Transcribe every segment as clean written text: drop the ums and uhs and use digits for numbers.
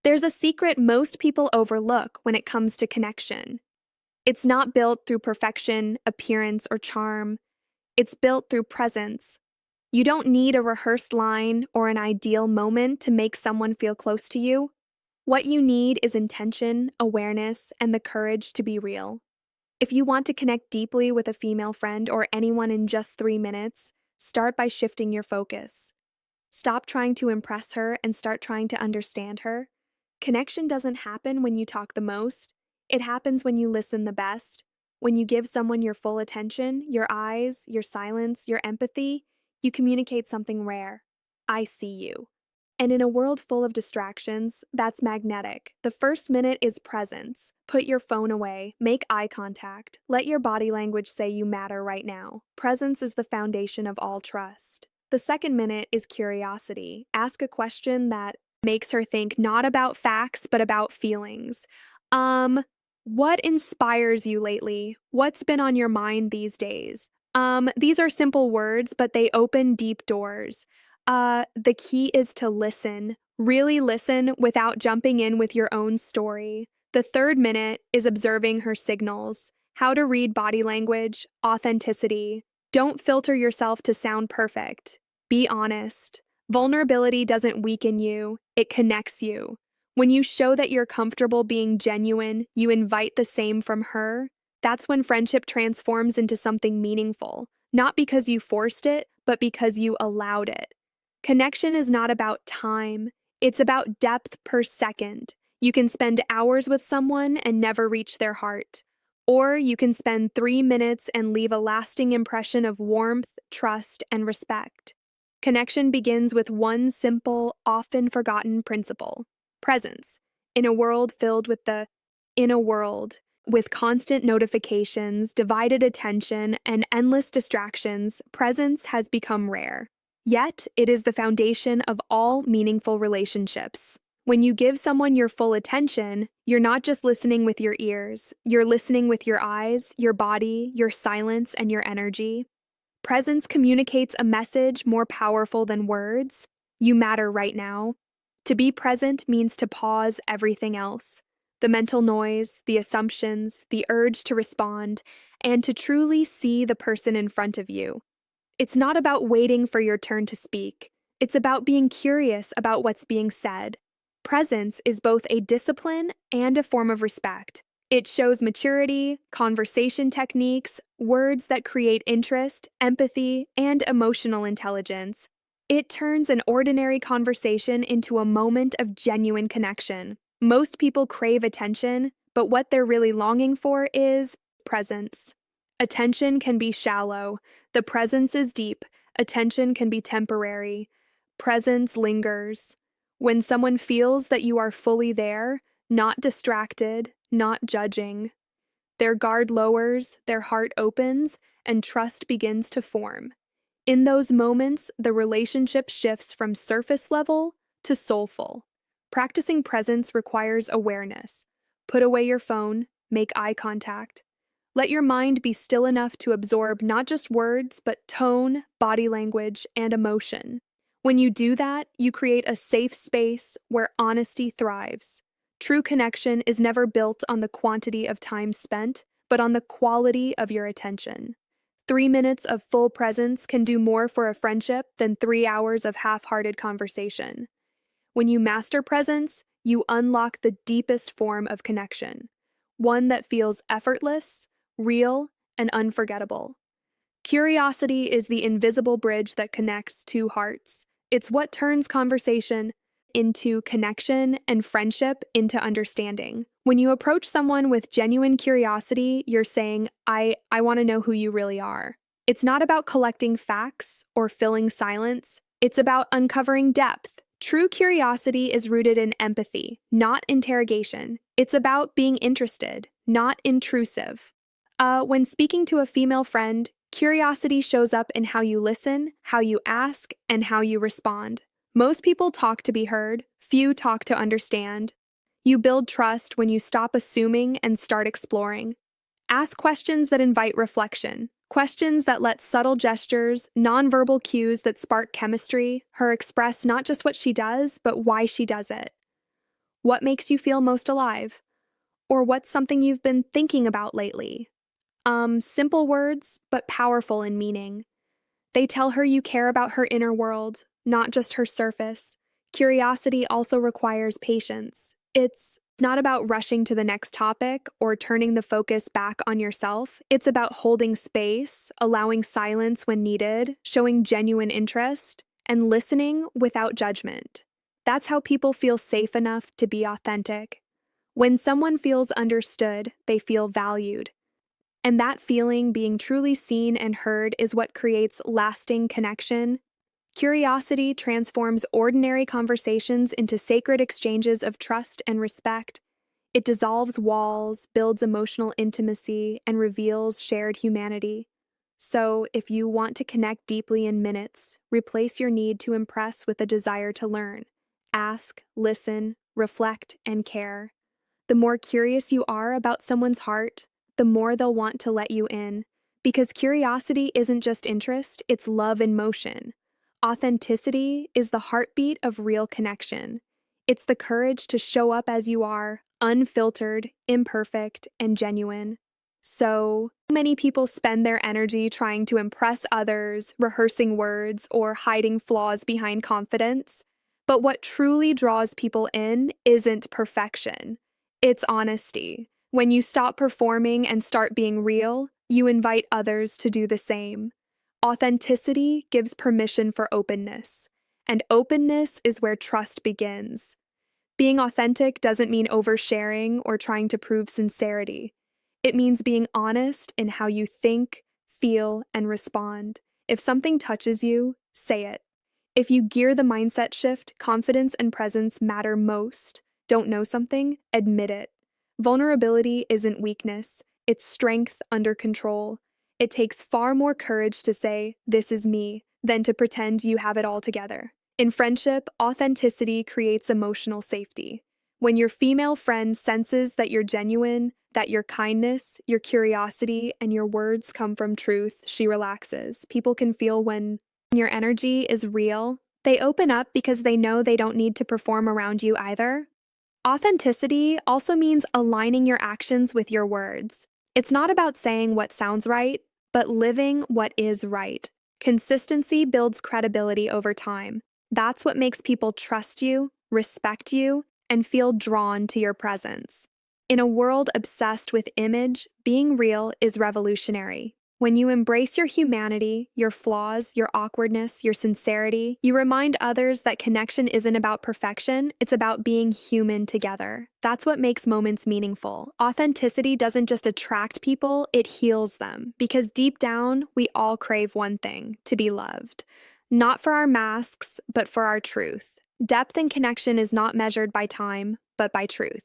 There's a secret most people overlook when it comes to connection. It's not built through perfection, appearance, or charm. It's built through presence. You don't need a rehearsed line or an ideal moment to make someone feel close to you. What you need is intention, awareness, and the courage to be real. If you want to connect deeply with a female friend or anyone in just 3 minutes, start by shifting your focus. Stop trying to impress her and start trying to understand her. Connection doesn't happen when you talk the most. It happens when you listen the best. When you give someone your full attention, your eyes, your silence, your empathy, you communicate something rare. I see you. And in a world full of distractions, that's magnetic. The first minute is presence. Put your phone away, make eye contact, let your body language say you matter right now. Presence is the foundation of all trust. The second minute is curiosity. Ask a question that makes her think not about facts, but about feelings. What inspires you lately? What's been on your mind these days? These are simple words, but they open deep doors. The key is to listen. Really listen without jumping in with your own story. The third minute is observing her signals. How to read body language, authenticity. Don't filter yourself to sound perfect. Be honest. Vulnerability doesn't weaken you, it connects you. When you show that you're comfortable being genuine, you invite the same from her. That's when friendship transforms into something meaningful, not because you forced it, but because you allowed it. Connection is not about time, it's about depth per second. You can spend hours with someone and never reach their heart. Or you can spend 3 minutes and leave a lasting impression of warmth, trust, and respect. Connection begins with one simple, often forgotten principle: presence. In a world filled with constant notifications, divided attention, and endless distractions, presence has become rare. Yet, it is the foundation of all meaningful relationships. When you give someone your full attention, you're not just listening with your ears, you're listening with your eyes, your body, your silence, and your energy. Presence communicates a message more powerful than words. You matter right now. To be present means to pause everything else: the mental noise, the assumptions, the urge to respond, and to truly see the person in front of you. It's not about waiting for your turn to speak. It's about being curious about what's being said. Presence is both a discipline and a form of respect. It shows maturity, conversation techniques, words that create interest, empathy, and emotional intelligence. It turns an ordinary conversation into a moment of genuine connection. Most people crave attention, but what they're really longing for is presence. Attention can be shallow. The presence is deep. Attention can be temporary. Presence lingers. When someone feels that you are fully there, not distracted, not judging, their guard lowers, their heart opens, and trust begins to form. In those moments, the relationship shifts from surface level to soulful. Practicing presence requires awareness. Put away your phone, make eye contact. Let your mind be still enough to absorb not just words, but tone, body language, and emotion. When you do that, you create a safe space where honesty thrives. True connection is never built on the quantity of time spent, but on the quality of your attention. 3 minutes of full presence can do more for a friendship than 3 hours of half-hearted conversation. When you master presence, you unlock the deepest form of connection, one that feels effortless, real, and unforgettable. Curiosity is the invisible bridge that connects two hearts. It's what turns conversation into connection and friendship into understanding. When you approach someone with genuine curiosity, you're saying, I want to know who you really are. It's not about collecting facts or filling silence. It's about uncovering depth. True curiosity is rooted in empathy, not interrogation. It's about being interested, not intrusive. When speaking to a female friend, curiosity shows up in how you listen, how you ask, and how you respond. Most people talk to be heard, few talk to understand. You build trust when you stop assuming and start exploring. Ask questions that invite reflection, questions that let subtle gestures, nonverbal cues that spark chemistry, her express not just what she does, but why she does it. What makes you feel most alive? Or what's something you've been thinking about lately? Simple words, but powerful in meaning. They tell her you care about her inner world, not just her surface. Curiosity also requires patience. It's not about rushing to the next topic or turning the focus back on yourself. It's about holding space, allowing silence when needed, showing genuine interest, and listening without judgment. That's how people feel safe enough to be authentic. When someone feels understood, they feel valued. And that feeling, being truly seen and heard, is what creates lasting connection. Curiosity transforms ordinary conversations into sacred exchanges of trust and respect. It dissolves walls, builds emotional intimacy, and reveals shared humanity. So, if you want to connect deeply in minutes, replace your need to impress with a desire to learn. Ask, listen, reflect, and care. The more curious you are about someone's heart, the more they'll want to let you in. Because curiosity isn't just interest, it's love in motion. Authenticity is the heartbeat of real connection. It's the courage to show up as you are, unfiltered, imperfect, and genuine. So many people spend their energy trying to impress others, rehearsing words, or hiding flaws behind confidence. But what truly draws people in isn't perfection. It's honesty. When you stop performing and start being real, you invite others to do the same. Authenticity gives permission for openness, and openness is where trust begins. Being authentic doesn't mean oversharing or trying to prove sincerity. It means being honest in how you think, feel, and respond. If something touches you, say it. If you gear the mindset shift, confidence and presence matter most. Don't know something? Admit it. Vulnerability isn't weakness, it's strength under control. It takes far more courage to say, "This is me," than to pretend you have it all together. In friendship, authenticity creates emotional safety. When your female friend senses that you're genuine, that your kindness, your curiosity, and your words come from truth, she relaxes. People can feel when your energy is real. They open up because they know they don't need to perform around you either. Authenticity also means aligning your actions with your words. It's not about saying what sounds right, but living what is right. Consistency builds credibility over time. That's what makes people trust you, respect you, and feel drawn to your presence. In a world obsessed with image, being real is revolutionary. When you embrace your humanity, your flaws, your awkwardness, your sincerity, you remind others that connection isn't about perfection, it's about being human together. That's what makes moments meaningful. Authenticity doesn't just attract people, it heals them. Because deep down, we all crave one thing: to be loved. Not for our masks, but for our truth. Depth and connection is not measured by time, but by truth.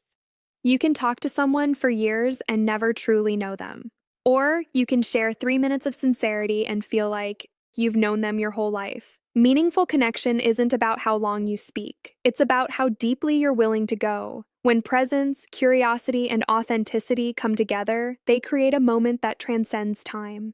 You can talk to someone for years and never truly know them. Or you can share 3 minutes of sincerity and feel like you've known them your whole life. Meaningful connection isn't about how long you speak, it's about how deeply you're willing to go. When presence, curiosity, and authenticity come together, they create a moment that transcends time.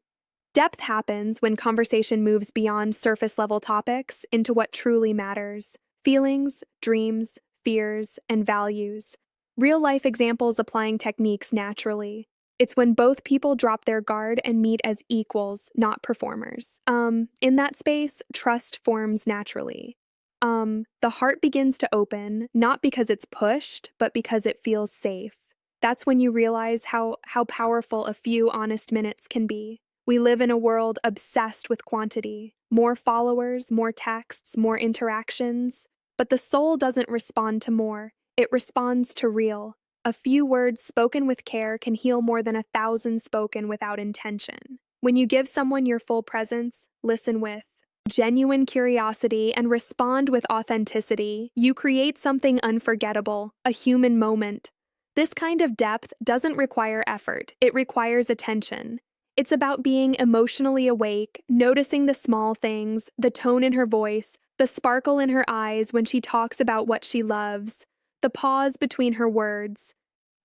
Depth happens when conversation moves beyond surface level topics into what truly matters: feelings, dreams, fears, and values. Real life examples applying techniques naturally. It's when both people drop their guard and meet as equals, not performers. In that space, trust forms naturally. The heart begins to open, not because it's pushed, but because it feels safe. That's when you realize how powerful a few honest minutes can be. We live in a world obsessed with quantity: more followers, more texts, more interactions. But the soul doesn't respond to more, it responds to real. A few words spoken with care can heal more than 1,000 spoken without intention. When you give someone your full presence, listen with genuine curiosity, and respond with authenticity, you create something unforgettable, a human moment. This kind of depth doesn't require effort, it requires attention. It's about being emotionally awake, noticing the small things, the tone in her voice, the sparkle in her eyes when she talks about what she loves, the pause between her words.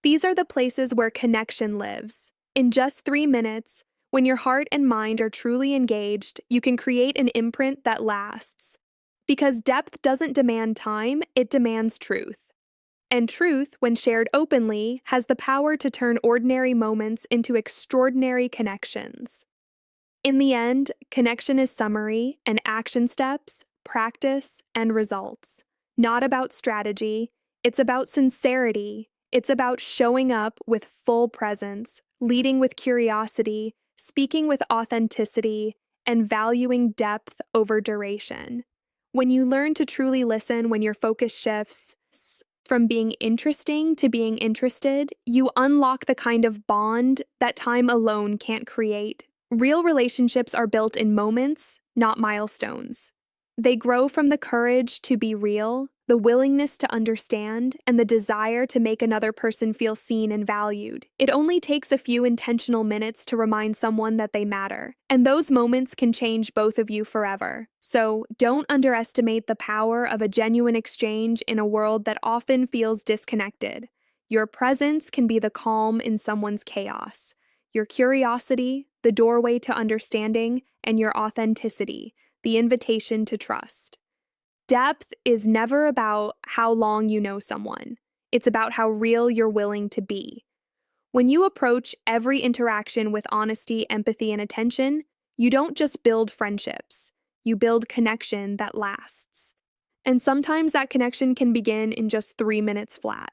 These are the places where connection lives. In just 3 minutes, when your heart and mind are truly engaged, you can create an imprint that lasts. Because depth doesn't demand time, it demands truth. And truth, when shared openly, has the power to turn ordinary moments into extraordinary connections. In the end, connection is summary and action steps, practice, and results. Not about strategy, it's about sincerity. It's about showing up with full presence, leading with curiosity, speaking with authenticity, and valuing depth over duration. When you learn to truly listen when your focus shifts from being interesting to being interested, you unlock the kind of bond that time alone can't create. Real relationships are built in moments, not milestones. They grow from the courage to be real, the willingness to understand, and the desire to make another person feel seen and valued. It only takes a few intentional minutes to remind someone that they matter, and those moments can change both of you forever. So, don't underestimate the power of a genuine exchange in a world that often feels disconnected. Your presence can be the calm in someone's chaos. Your curiosity, the doorway to understanding, and your authenticity, the invitation to trust. Depth is never about how long you know someone, it's about how real you're willing to be. When you approach every interaction with honesty, empathy, and attention, you don't just build friendships, you build connection that lasts. And sometimes that connection can begin in just 3 minutes flat.